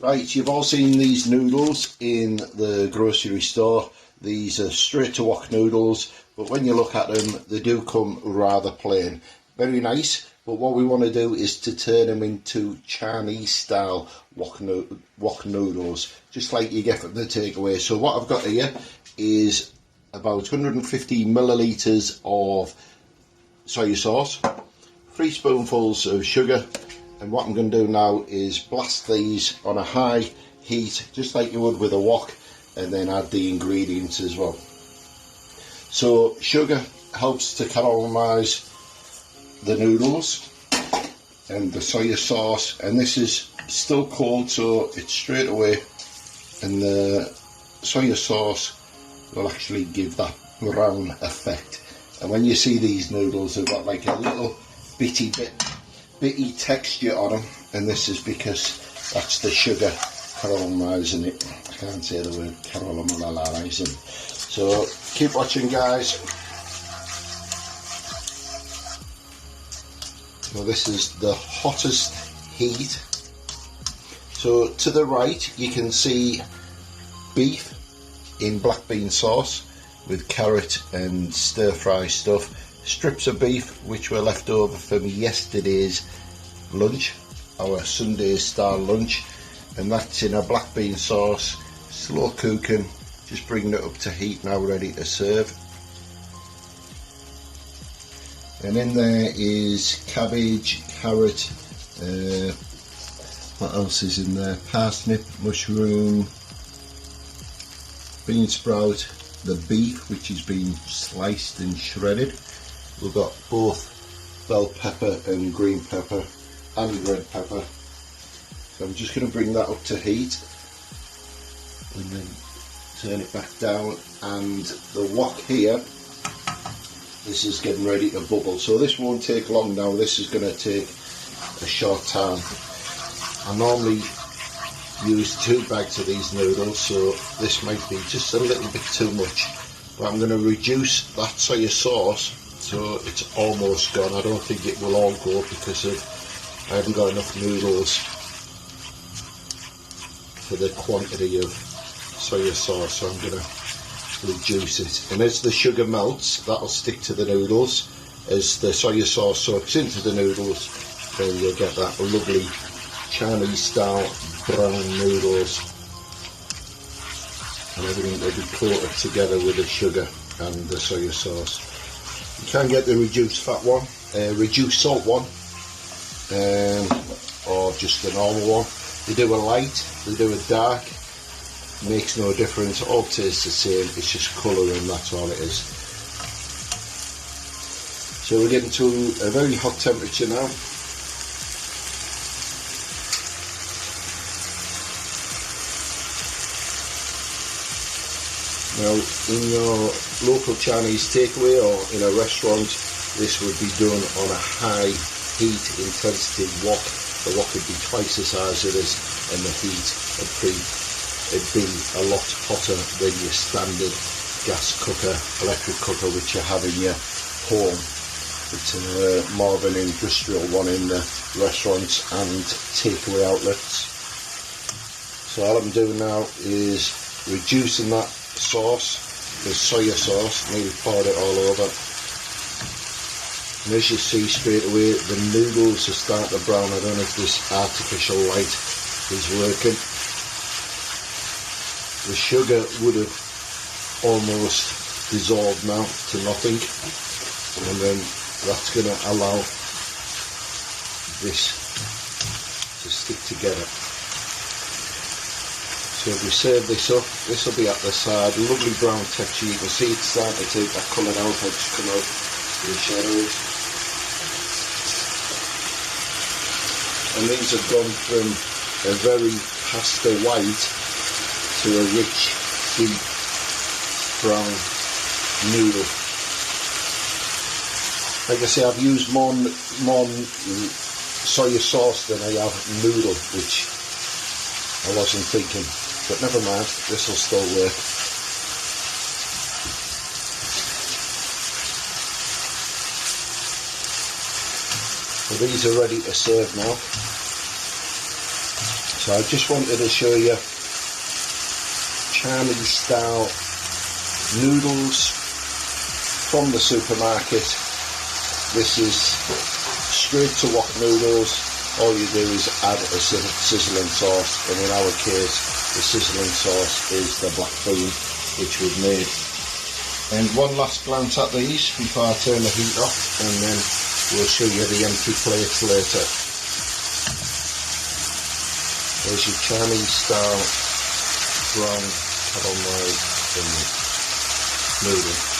Right, you've all seen these noodles in the grocery store. These are straight to wok noodles, but when you look at them, they do come rather plain. Very nice, but what we want to do is to turn them into Chinese style wok noodles, just like you get from the takeaway. So what I've got here is about 150 millilitres of soy sauce, 3 spoonfuls of sugar, and what I'm going to do now is blast these on a high heat, just like you would with a wok, and then add the ingredients as well. So sugar helps to caramelise the noodles, and the soy sauce, and this is still cold, so it's straight away, and the soy sauce will actually give that brown effect. And when you see these noodles, they've got like a little bitty texture on them, and this is because that's the sugar caramelising it. I can't say the word caramelising. So keep watching, guys. Now this is the hottest heat. So to the right you can see beef in black bean sauce with carrot and stir fry stuff. Strips of beef which were left over from yesterday's lunch, our Sunday style lunch, and that's in a black bean sauce, slow cooking, just bringing it up to heat now, ready to serve. And in there is cabbage, carrot, what else is in there, parsnip, mushroom, bean sprout, the beef which has been sliced and shredded. We've got both bell pepper and green pepper and red pepper. So I'm just going to bring that up to heat and then turn it back down, and the wok here, this is getting ready to bubble. So this won't take long now, this is going to take a short time. I normally use 2 bags of these noodles, so this might be just a little bit too much, but I'm going to reduce that soy sauce so it's almost gone. I don't think it will all go because I haven't got enough noodles for the quantity of soy sauce, so I'm going to reduce it. And as the sugar melts, that'll stick to the noodles. As the soy sauce soaks into the noodles, then you'll get that lovely Chinese style brown noodles, and everything will be coated together with the sugar and the soy sauce. You can get the reduced fat one, reduced salt one, or just the normal one. They do a light, they do a dark, makes no difference, all tastes the same, it's just colour and that's all it is. So we're getting to a very hot temperature now. Now, in your local Chinese takeaway or in a restaurant, this would be done on a high heat intensity wok. The wok would be twice the size of this, and the heat would be a lot hotter than your standard gas cooker, electric cooker, which you have in your home. It's more of an industrial one in the restaurants and takeaway outlets. So all I'm doing now is reducing that sauce, the soy sauce, maybe poured it all over, and as you see straight away the noodles are starting to brown. I don't know if this artificial light is working. The sugar would have almost dissolved now to nothing, and then that's going to allow this to stick together. So if we serve this up, this will be at the side, lovely brown texture. You can see it's starting to take that colour out, I'll just come out in the shadows. And these have gone from a very pasta white to a rich, deep brown noodle. Like I say, I've used more soy sauce than I have noodle, which I wasn't thinking. But never mind, this will still work. So these are ready to serve now. So I just wanted to show you Chinese style noodles from the supermarket. This is straight to wok noodles. All you do is add a sizzling sauce, and in our case the sizzling sauce is the black bean which we've made. And one last glance at these before I turn the heat off, and then we'll show you the empty plates later. There's your Chinese style brown caramelized noodle.